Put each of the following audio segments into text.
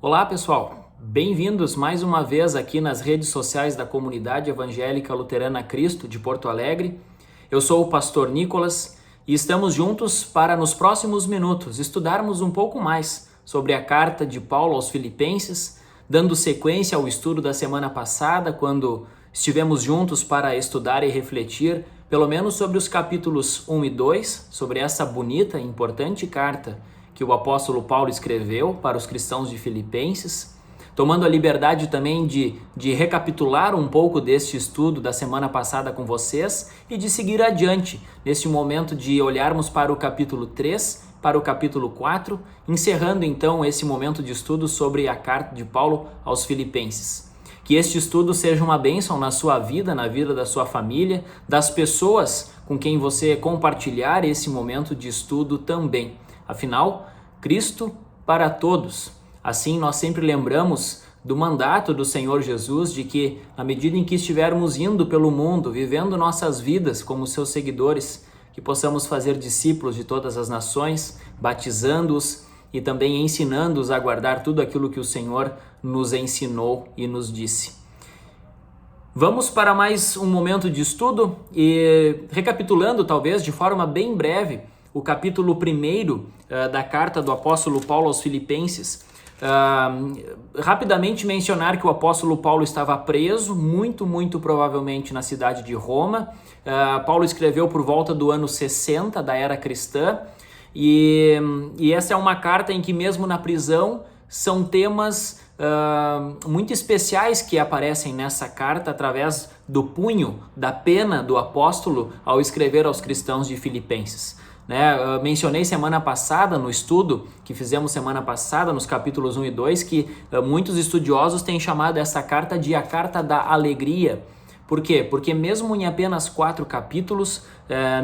Olá pessoal, bem-vindos mais uma vez aqui nas redes sociais da Comunidade Evangélica Luterana Cristo de Porto Alegre. Eu sou o pastor Nicolas e estamos juntos para nos próximos minutos estudarmos um pouco mais sobre a carta de Paulo aos Filipenses, dando sequência ao estudo da semana passada, quando estivemos juntos para estudar e refletir pelo menos sobre os capítulos 1 e 2, sobre essa bonita e importante carta que o apóstolo Paulo escreveu para os cristãos de Filipenses, tomando a liberdade também de recapitular um pouco deste estudo da semana passada com vocês e de seguir adiante neste momento de olharmos para o capítulo 3, para o capítulo 4, encerrando então esse momento de estudo sobre a carta de Paulo aos Filipenses. Que este estudo seja uma bênção na sua vida, na vida da sua família, das pessoas com quem você compartilhar esse momento de estudo também. Afinal, Cristo para todos. Assim, nós sempre lembramos do mandato do Senhor Jesus de que, na medida em que estivermos indo pelo mundo, vivendo nossas vidas como seus seguidores, que possamos fazer discípulos de todas as nações, batizando-os e também ensinando-os a guardar tudo aquilo que o Senhor nos ensinou e nos disse. Vamos para mais um momento de estudo e recapitulando talvez de forma bem breve o capítulo 1 da carta do apóstolo Paulo aos Filipenses. Rapidamente mencionar que o apóstolo Paulo estava preso, muito provavelmente na cidade de Roma. Paulo escreveu por volta do ano 60 da era cristã e essa é uma carta em que mesmo na prisão são temas muito especiais que aparecem nessa carta através do punho, da pena do apóstolo ao escrever aos cristãos de Filipenses. Mencionei semana passada, no estudo que fizemos semana passada, nos capítulos 1 e 2, que muitos estudiosos têm chamado essa carta de a carta da alegria. Por quê? Porque mesmo em apenas 4 capítulos,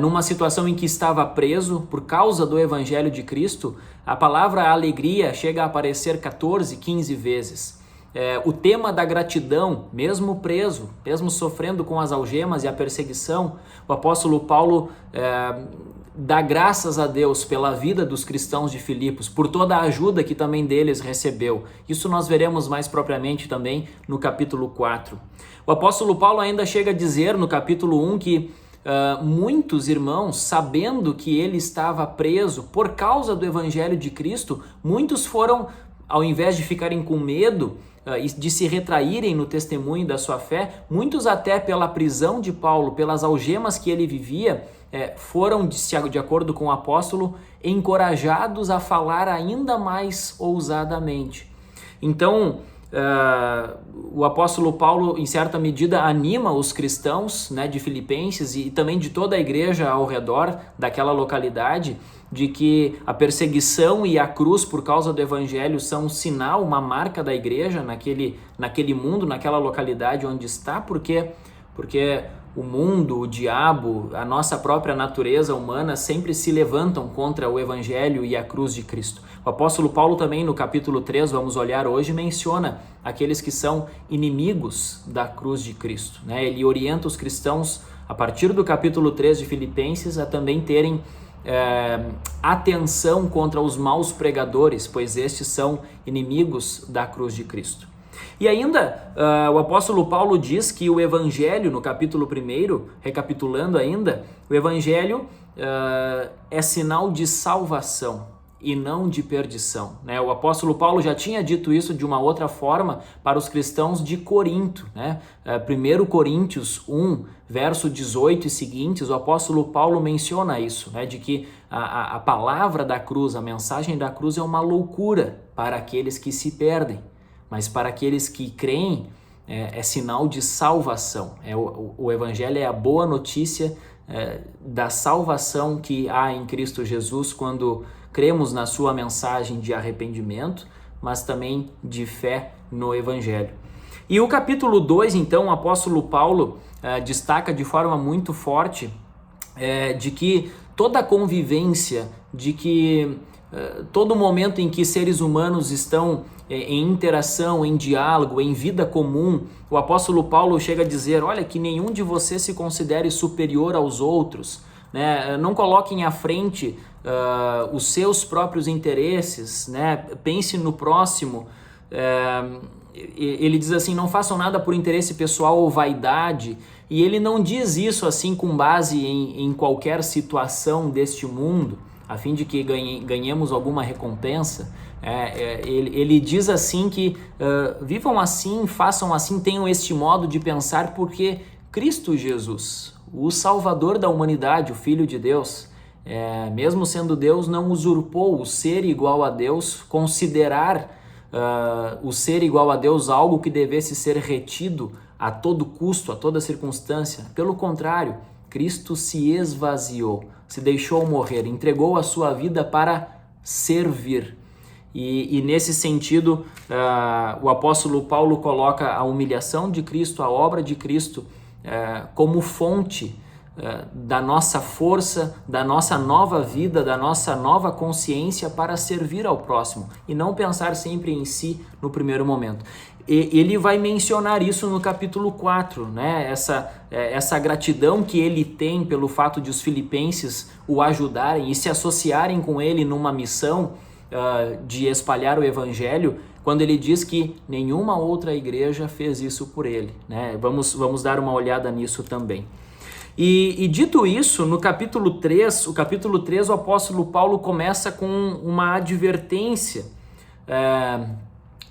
numa situação em que estava preso por causa do Evangelho de Cristo, a palavra alegria chega a aparecer 14, 15 vezes. O tema da gratidão, mesmo preso, mesmo sofrendo com as algemas e a perseguição, o apóstolo Paulo dá graças a Deus pela vida dos cristãos de Filipos, por toda a ajuda que também deles recebeu. Isso nós veremos mais propriamente também no capítulo 4. O apóstolo Paulo ainda chega a dizer no capítulo 1 que muitos irmãos, sabendo que ele estava preso por causa do Evangelho de Cristo, muitos foram, ao invés de ficarem com medo e de se retraírem no testemunho da sua fé, muitos até pela prisão de Paulo, pelas algemas que ele vivia, foram, de acordo com o apóstolo, encorajados a falar ainda mais ousadamente. Então, o apóstolo Paulo, em certa medida, anima os cristãos de Filipenses e também de toda a igreja ao redor daquela localidade, de que a perseguição e a cruz por causa do evangelho são um sinal, uma marca da igreja naquele mundo, naquela localidade onde está, porque o mundo, o diabo, a nossa própria natureza humana sempre se levantam contra o evangelho e a cruz de Cristo. O apóstolo Paulo também no capítulo 3, vamos olhar hoje, menciona aqueles que são inimigos da cruz de Cristo. Ele orienta os cristãos, a partir do capítulo 3 de Filipenses, a também terem atenção contra os maus pregadores, pois estes são inimigos da cruz de Cristo. E ainda, o apóstolo Paulo diz que o evangelho, no capítulo 1, recapitulando ainda, o evangelho é sinal de salvação e não de perdição. O apóstolo Paulo já tinha dito isso de uma outra forma para os cristãos de Corinto. 1 Coríntios 1, verso 18 e seguintes, o apóstolo Paulo menciona isso, de que a palavra da cruz, a mensagem da cruz é uma loucura para aqueles que se perdem, mas para aqueles que creem é sinal de salvação. O evangelho é a boa notícia da salvação que há em Cristo Jesus quando cremos na sua mensagem de arrependimento, mas também de fé no evangelho. E o capítulo 2, então, o apóstolo Paulo destaca de forma muito forte de que toda a convivência, de que todo momento em que seres humanos estão em interação, em diálogo, em vida comum, o apóstolo Paulo chega a dizer, olha, que nenhum de vocês se considere superior aos outros, não coloquem à frente os seus próprios interesses, pense no próximo, ele diz assim, não façam nada por interesse pessoal ou vaidade, e ele não diz isso assim com base em qualquer situação deste mundo, a fim de que ganhemos alguma recompensa. Ele diz assim que vivam assim, façam assim, tenham este modo de pensar, porque Cristo Jesus, o Salvador da humanidade, o Filho de Deus, mesmo sendo Deus, não usurpou o ser igual a Deus, considerar o ser igual a Deus algo que devesse ser retido a todo custo, a toda circunstância. Pelo contrário, Cristo se esvaziou, se deixou morrer, entregou a sua vida para servir. E nesse sentido, o apóstolo Paulo coloca a humilhação de Cristo, a obra de Cristo, como fonte da nossa força, da nossa nova vida, da nossa nova consciência para servir ao próximo e não pensar sempre em si no primeiro momento. Ele vai mencionar isso no capítulo 4, né? Essa gratidão que ele tem pelo fato de os filipenses o ajudarem e se associarem com ele numa missão de espalhar o evangelho, quando ele diz que nenhuma outra igreja fez isso por ele, né? Vamos dar uma olhada nisso também. E dito isso, no capítulo 3, o apóstolo Paulo começa com uma advertência,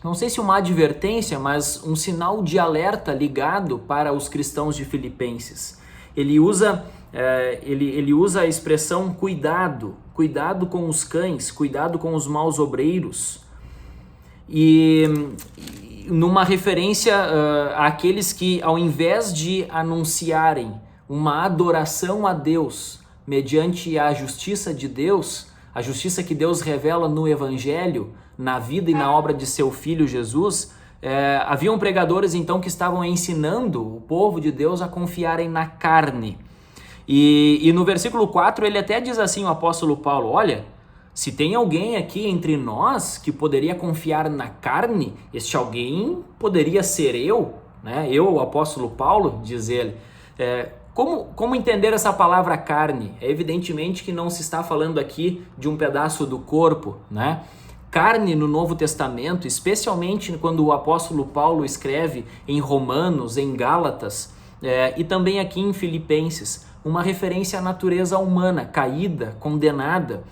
não sei se uma advertência, mas um sinal de alerta ligado para os cristãos de Filipenses. Ele usa a expressão cuidado com os cães, cuidado com os maus obreiros, e numa referência àqueles que, ao invés de anunciarem uma adoração a Deus mediante a justiça de Deus, a justiça que Deus revela no Evangelho, na vida e na obra de seu Filho Jesus, haviam pregadores então que estavam ensinando o povo de Deus a confiarem na carne. E no versículo 4 ele até diz assim, o apóstolo Paulo, olha, se tem alguém aqui entre nós que poderia confiar na carne, este alguém poderia ser eu, né? Eu, o apóstolo Paulo, diz ele. Como entender essa palavra carne? Evidentemente que não se está falando aqui de um pedaço do corpo, né? Carne no Novo Testamento, especialmente quando o apóstolo Paulo escreve em Romanos, em Gálatas, e também aqui em Filipenses, uma referência à natureza humana, caída, condenada,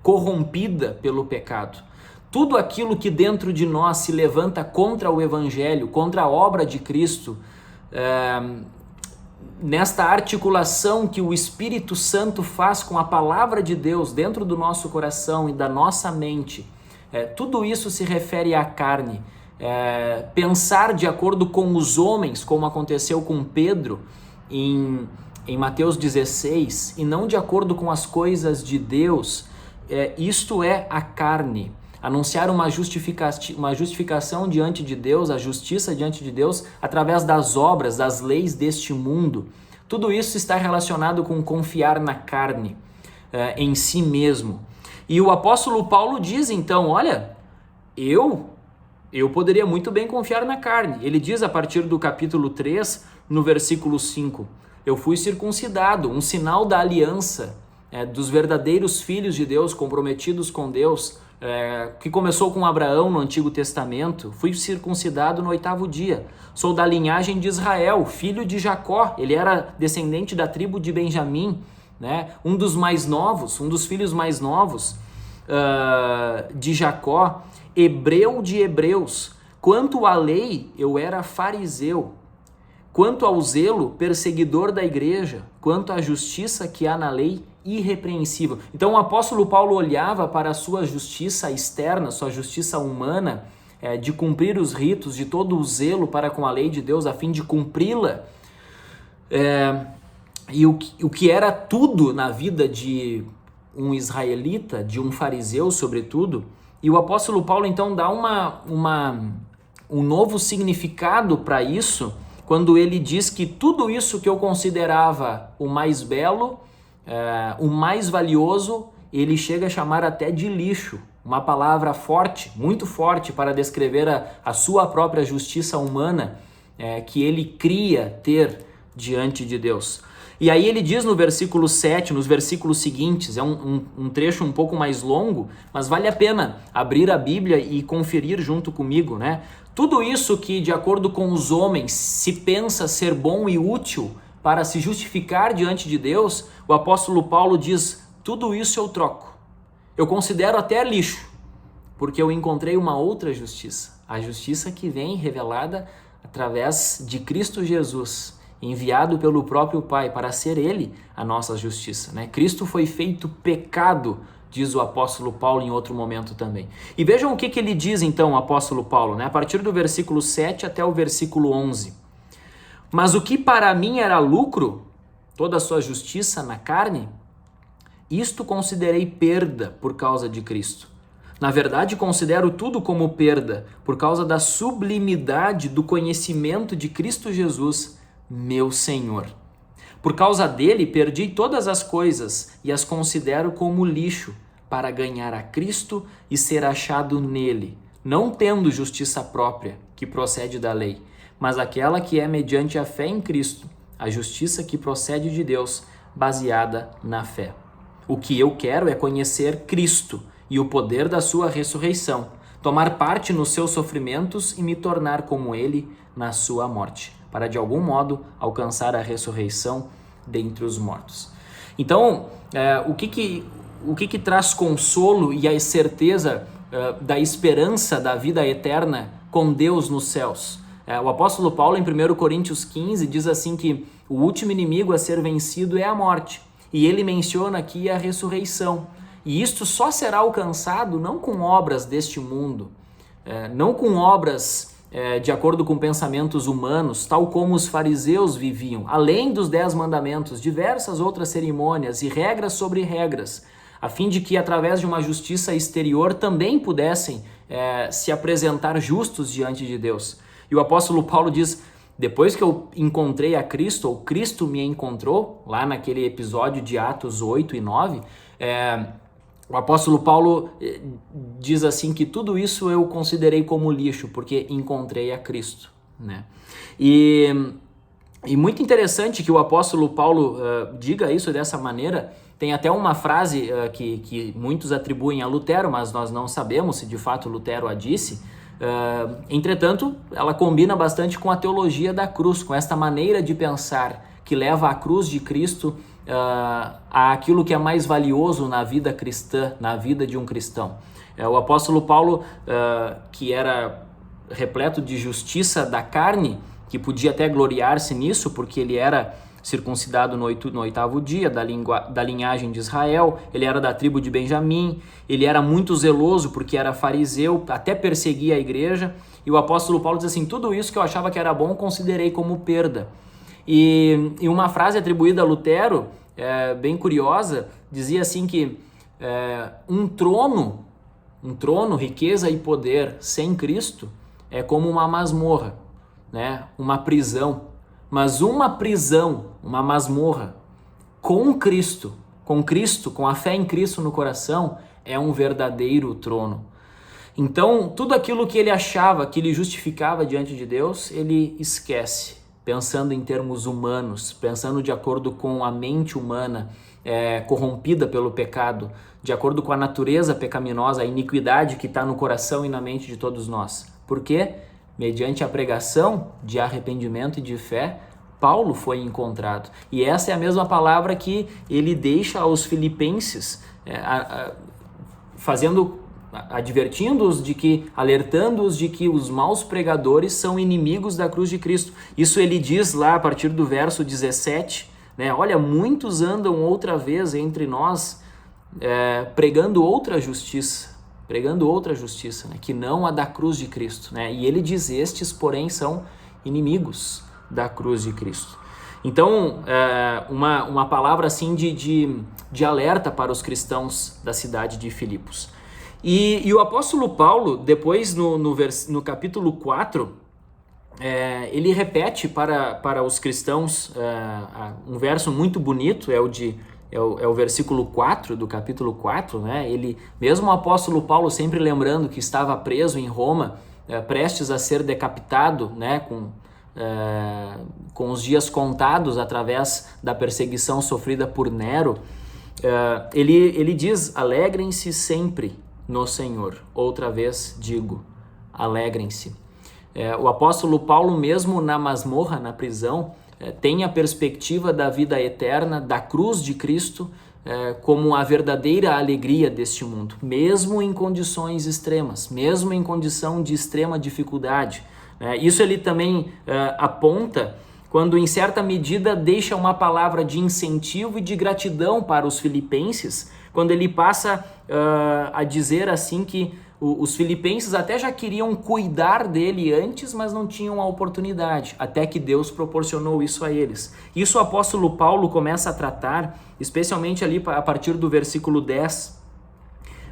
corrompida pelo pecado. Tudo aquilo que dentro de nós se levanta contra o Evangelho, contra a obra de Cristo, nesta articulação que o Espírito Santo faz com a palavra de Deus dentro do nosso coração e da nossa mente, tudo isso se refere à carne. Pensar de acordo com os homens, como aconteceu com Pedro em Mateus 16, e não de acordo com as coisas de Deus, isto é a carne. Anunciar uma justificação diante de Deus, a justiça diante de Deus, através das obras, das leis deste mundo. Tudo isso está relacionado com confiar na carne, em si mesmo. E o apóstolo Paulo diz então, olha, eu poderia muito bem confiar na carne. Ele diz a partir do capítulo 3, no versículo 5, eu fui circuncidado, um sinal da aliança dos verdadeiros filhos de Deus, comprometidos com Deus, que começou com Abraão no Antigo Testamento. Fui circuncidado no 8º dia. Sou da linhagem de Israel, filho de Jacó. Ele era descendente da tribo de Benjamim, né? Um dos filhos mais novos de Jacó, hebreu de hebreus. Quanto à lei, eu era fariseu. Quanto ao zelo, perseguidor da igreja. Quanto à justiça que há na lei, irrepreensível. Então o apóstolo Paulo olhava para a sua justiça externa, sua justiça humana, de cumprir os ritos, de todo o zelo para com a lei de Deus, a fim de cumpri-la. E o que era tudo na vida de um israelita, de um fariseu sobretudo, e o apóstolo Paulo então dá um novo significado para isso, quando ele diz que tudo isso que eu considerava o mais belo, o mais valioso, ele chega a chamar até de lixo, uma palavra forte, muito forte para descrever a sua própria justiça humana que ele cria ter diante de Deus. E aí ele diz no versículo 7, nos versículos seguintes, é um trecho um pouco mais longo, mas vale a pena abrir a Bíblia e conferir junto comigo, né? Tudo isso que, de acordo com os homens, se pensa ser bom e útil para se justificar diante de Deus, o apóstolo Paulo diz, tudo isso eu troco. Eu considero até lixo, porque eu encontrei uma outra justiça, a justiça que vem revelada através de Cristo Jesus, enviado pelo próprio Pai para ser Ele a nossa justiça, né? Cristo foi feito pecado, diz o apóstolo Paulo em outro momento também. E vejam o que ele diz então, o apóstolo Paulo, né? A partir do versículo 7 até o versículo 11. Mas o que para mim era lucro, toda a sua justiça na carne, isto considerei perda por causa de Cristo. Na verdade, considero tudo como perda por causa da sublimidade do conhecimento de Cristo Jesus, meu Senhor. Por causa dele, perdi todas as coisas e as considero como lixo para ganhar a Cristo e ser achado nele, não tendo justiça própria, que procede da lei, mas aquela que é mediante a fé em Cristo, a justiça que procede de Deus, baseada na fé. O que eu quero é conhecer Cristo e o poder da sua ressurreição, tomar parte nos seus sofrimentos e me tornar como ele na sua morte, para de algum modo alcançar a ressurreição dentre os mortos. Então, o que traz consolo e a certeza da esperança da vida eterna com Deus nos céus? O apóstolo Paulo, em 1 Coríntios 15, diz assim que o último inimigo a ser vencido é a morte. E ele menciona aqui a ressurreição. E isto só será alcançado não com obras deste mundo, não com obras de acordo com pensamentos humanos, tal como os fariseus viviam, além dos 10 mandamentos, diversas outras cerimônias e regras sobre regras, a fim de que através de uma justiça exterior também pudessem se apresentar justos diante de Deus. E o apóstolo Paulo diz, depois que eu encontrei a Cristo, ou Cristo me encontrou, lá naquele episódio de Atos 8 e 9, o apóstolo Paulo diz assim que tudo isso eu considerei como lixo, porque encontrei a Cristo, né? E muito interessante que o apóstolo Paulo diga isso dessa maneira. Tem até uma frase que muitos atribuem a Lutero, mas nós não sabemos se de fato Lutero a disse. Entretanto, ela combina bastante com a teologia da cruz, com esta maneira de pensar que leva a cruz de Cristo àquilo que é mais valioso na vida cristã, na vida de um cristão. O apóstolo Paulo, que era repleto de justiça da carne, que podia até gloriar-se nisso, porque ele era circuncidado no 8º dia, da linhagem de Israel, ele era da tribo de Benjamim, ele era muito zeloso porque era fariseu, até perseguia a igreja, e o apóstolo Paulo diz assim, tudo isso que eu achava que era bom, considerei como perda. E uma frase atribuída a Lutero, bem curiosa, dizia assim que um trono, riqueza e poder sem Cristo é como uma masmorra, né? Uma prisão. Mas uma prisão, uma masmorra, com Cristo, com a fé em Cristo no coração, é um verdadeiro trono. Então, tudo aquilo que ele achava, que ele justificava diante de Deus, ele esquece, pensando em termos humanos, pensando de acordo com a mente humana corrompida pelo pecado, de acordo com a natureza pecaminosa, a iniquidade que está no coração e na mente de todos nós. Por quê? Mediante a pregação de arrependimento e de fé, Paulo foi encontrado. E essa é a mesma palavra que ele deixa aos filipenses, advertindo-os de que, alertando-os de que os maus pregadores são inimigos da cruz de Cristo. Isso ele diz lá a partir do verso 17, né? Olha, muitos andam outra vez entre nós pregando outra justiça, né? Que não a da cruz de Cristo, né? E ele diz, estes, porém, são inimigos da cruz de Cristo. Então, uma palavra assim de alerta para os cristãos da cidade de Filipos. E o apóstolo Paulo, depois no capítulo 4, ele repete para os cristãos um verso muito bonito, é o versículo 4 do capítulo 4, né? Ele, mesmo o apóstolo Paulo sempre lembrando que estava preso em Roma, prestes a ser decapitado, né? com os dias contados através da perseguição sofrida por Nero, ele diz: alegrem-se sempre no Senhor. Outra vez digo, alegrem-se. O apóstolo Paulo, mesmo na masmorra, na prisão, tem a perspectiva da vida eterna, da cruz de Cristo, como a verdadeira alegria deste mundo, mesmo em condições extremas, mesmo em condição de extrema dificuldade. Isso ele também aponta quando, em certa medida, deixa uma palavra de incentivo e de gratidão para os filipenses, quando ele passa a dizer assim que os filipenses até já queriam cuidar dele antes, mas não tinham a oportunidade, até que Deus proporcionou isso a eles. Isso o apóstolo Paulo começa a tratar, especialmente ali a partir do versículo 10.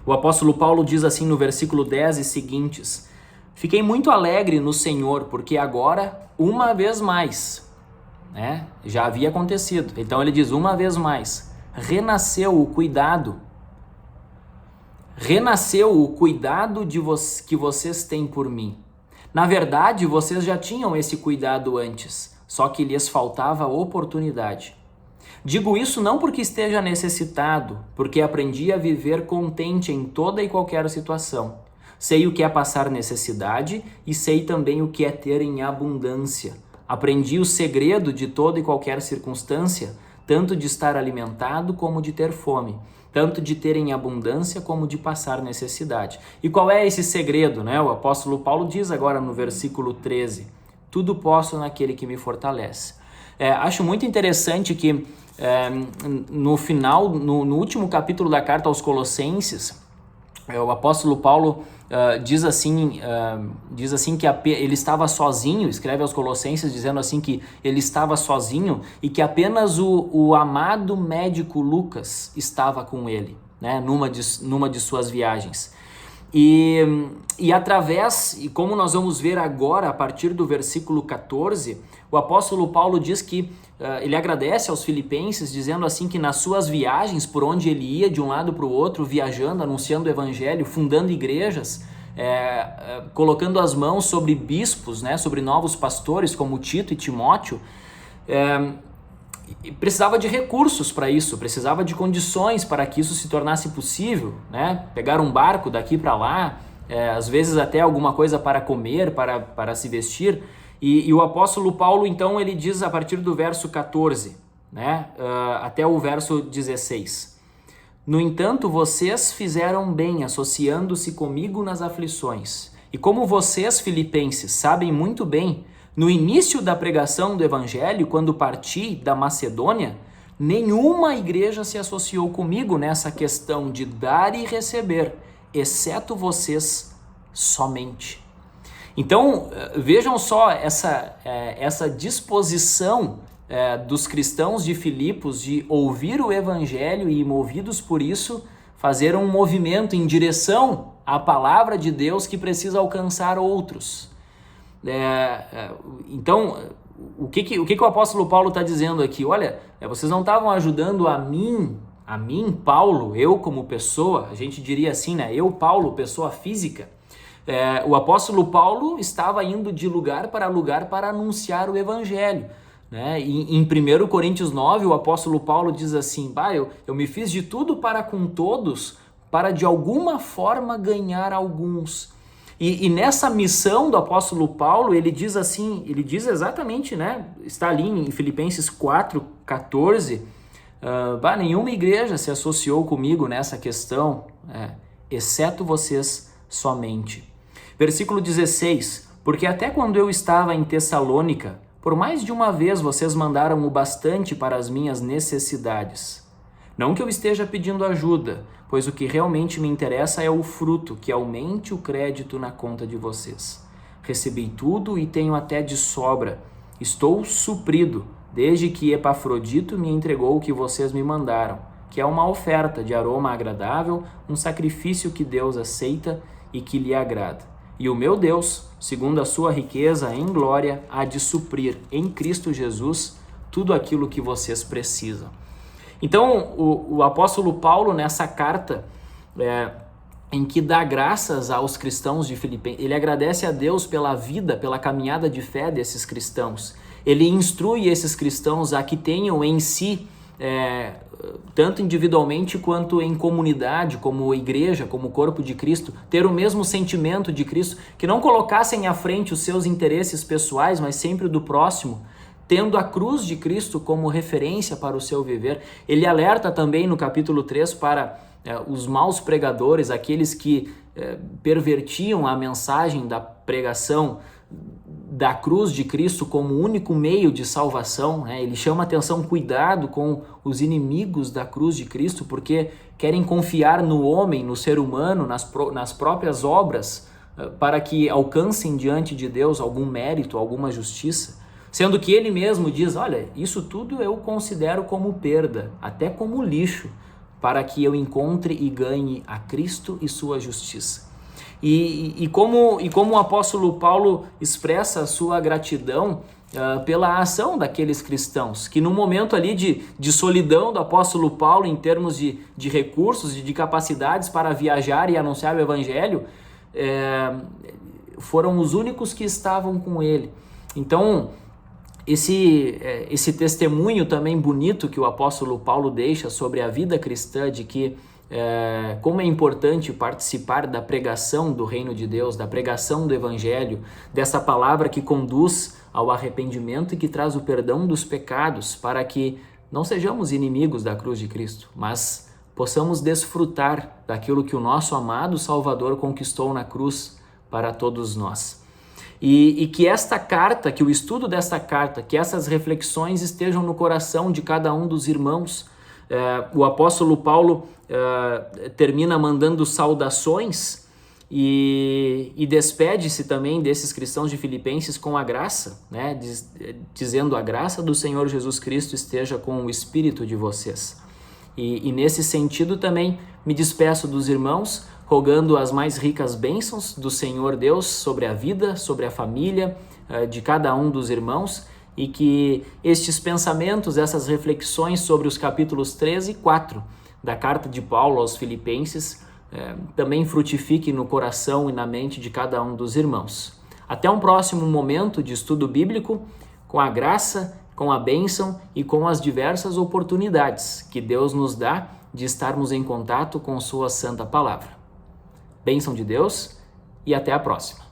O apóstolo Paulo diz assim no versículo 10 e seguintes: fiquei muito alegre no Senhor, porque agora, uma vez mais, já havia acontecido. Então ele diz: uma vez mais, renasceu o cuidado que vocês têm por mim. Na verdade, vocês já tinham esse cuidado antes, só que lhes faltava oportunidade. Digo isso não porque esteja necessitado, porque aprendi a viver contente em toda e qualquer situação. Sei o que é passar necessidade e sei também o que é ter em abundância. Aprendi o segredo de toda e qualquer circunstância, tanto de estar alimentado como de ter fome, tanto de ter em abundância como de passar necessidade. E qual é esse segredo, O apóstolo Paulo diz agora no versículo 13, tudo posso naquele que me fortalece. Acho muito interessante que no final, no último capítulo da carta aos Colossenses, o apóstolo Paulo diz assim que ele estava sozinho, escreve aos Colossenses dizendo assim que ele estava sozinho e que apenas o amado médico Lucas estava com ele, numa de suas viagens. E como nós vamos ver agora, a partir do versículo 14, o apóstolo Paulo diz que ele agradece aos filipenses, dizendo assim que nas suas viagens, por onde ele ia de um lado para o outro, viajando, anunciando o evangelho, fundando igrejas, colocando as mãos sobre bispos, sobre novos pastores como Tito e Timóteo, precisava de recursos para isso, precisava de condições para que isso se tornasse possível, pegar um barco daqui para lá, às vezes até alguma coisa para comer, para se vestir. E o apóstolo Paulo, então, ele diz a partir do verso 14, até o verso 16. No entanto, vocês fizeram bem associando-se comigo nas aflições. E como vocês, filipenses, sabem muito bem, no início da pregação do evangelho, quando parti da Macedônia, nenhuma igreja se associou comigo nessa questão de dar e receber, exceto vocês somente. Então, vejam só essa disposição dos cristãos de Filipos de ouvir o evangelho e, movidos por isso, fazer um movimento em direção à palavra de Deus que precisa alcançar outros. Então, o que o apóstolo Paulo está dizendo aqui? Olha, vocês não estavam ajudando a mim, Paulo, eu como pessoa, a gente diria assim, eu, Paulo, pessoa física. O apóstolo Paulo estava indo de lugar para anunciar o evangelho. Em 1 Coríntios 9, o apóstolo Paulo diz assim, eu me fiz de tudo para com todos, para de alguma forma ganhar alguns. E nessa missão do apóstolo Paulo, ele diz assim, ele diz exatamente, está ali em Filipenses 4:14, nenhuma igreja se associou comigo nessa questão, exceto vocês somente. Versículo 16, porque até quando eu estava em Tessalônica, por mais de uma vez vocês mandaram o bastante para as minhas necessidades. Não que eu esteja pedindo ajuda, pois o que realmente me interessa é o fruto, que aumente o crédito na conta de vocês. Recebi tudo e tenho até de sobra. Estou suprido, desde que Epafrodito me entregou o que vocês me mandaram, que é uma oferta de aroma agradável, um sacrifício que Deus aceita e que lhe agrada. E o meu Deus, segundo a sua riqueza em glória, há de suprir em Cristo Jesus tudo aquilo que vocês precisam. Então, o apóstolo Paulo, nessa carta, em que dá graças aos cristãos de Filipenses. Ele agradece a Deus pela vida, pela caminhada de fé desses cristãos. Ele instrui esses cristãos a que tenham em si, tanto individualmente quanto em comunidade, como igreja, como corpo de Cristo, ter o mesmo sentimento de Cristo, que não colocassem à frente os seus interesses pessoais, mas sempre o do próximo, tendo a cruz de Cristo como referência para o seu viver. Ele alerta também no capítulo 3 para os maus pregadores, aqueles que pervertiam a mensagem da pregação da cruz de Cristo como único meio de salvação, né? Ele chama atenção, cuidado com os inimigos da cruz de Cristo, porque querem confiar no homem, no ser humano, nas próprias obras, para que alcancem diante de Deus algum mérito, alguma justiça, sendo que ele mesmo diz, olha, isso tudo eu considero como perda, até como lixo, para que eu encontre e ganhe a Cristo e sua justiça. E como o apóstolo Paulo expressa a sua gratidão pela ação daqueles cristãos, que no momento ali de solidão do apóstolo Paulo, em termos de recursos e de capacidades para viajar e anunciar o evangelho, foram os únicos que estavam com ele. Então, esse testemunho também bonito que o apóstolo Paulo deixa sobre a vida cristã, de que como é importante participar da pregação do reino de Deus, da pregação do evangelho, dessa palavra que conduz ao arrependimento e que traz o perdão dos pecados, para que não sejamos inimigos da cruz de Cristo, mas possamos desfrutar daquilo que o nosso amado Salvador conquistou na cruz para todos nós. E que esta carta, que o estudo desta carta, que essas reflexões estejam no coração de cada um dos irmãos. O apóstolo Paulo termina mandando saudações e despede-se também desses cristãos de Filipenses com a graça, né? Dizendo: a graça do Senhor Jesus Cristo esteja com o espírito de vocês. E nesse sentido também me despeço dos irmãos, rogando as mais ricas bênçãos do Senhor Deus sobre a vida, sobre a família de cada um dos irmãos, e que estes pensamentos, essas reflexões sobre os capítulos 3 e 4 da carta de Paulo aos Filipenses também frutifiquem no coração e na mente de cada um dos irmãos. Até um próximo momento de estudo bíblico, com a graça, com a bênção e com as diversas oportunidades que Deus nos dá de estarmos em contato com sua santa palavra. Bênção de Deus e até a próxima.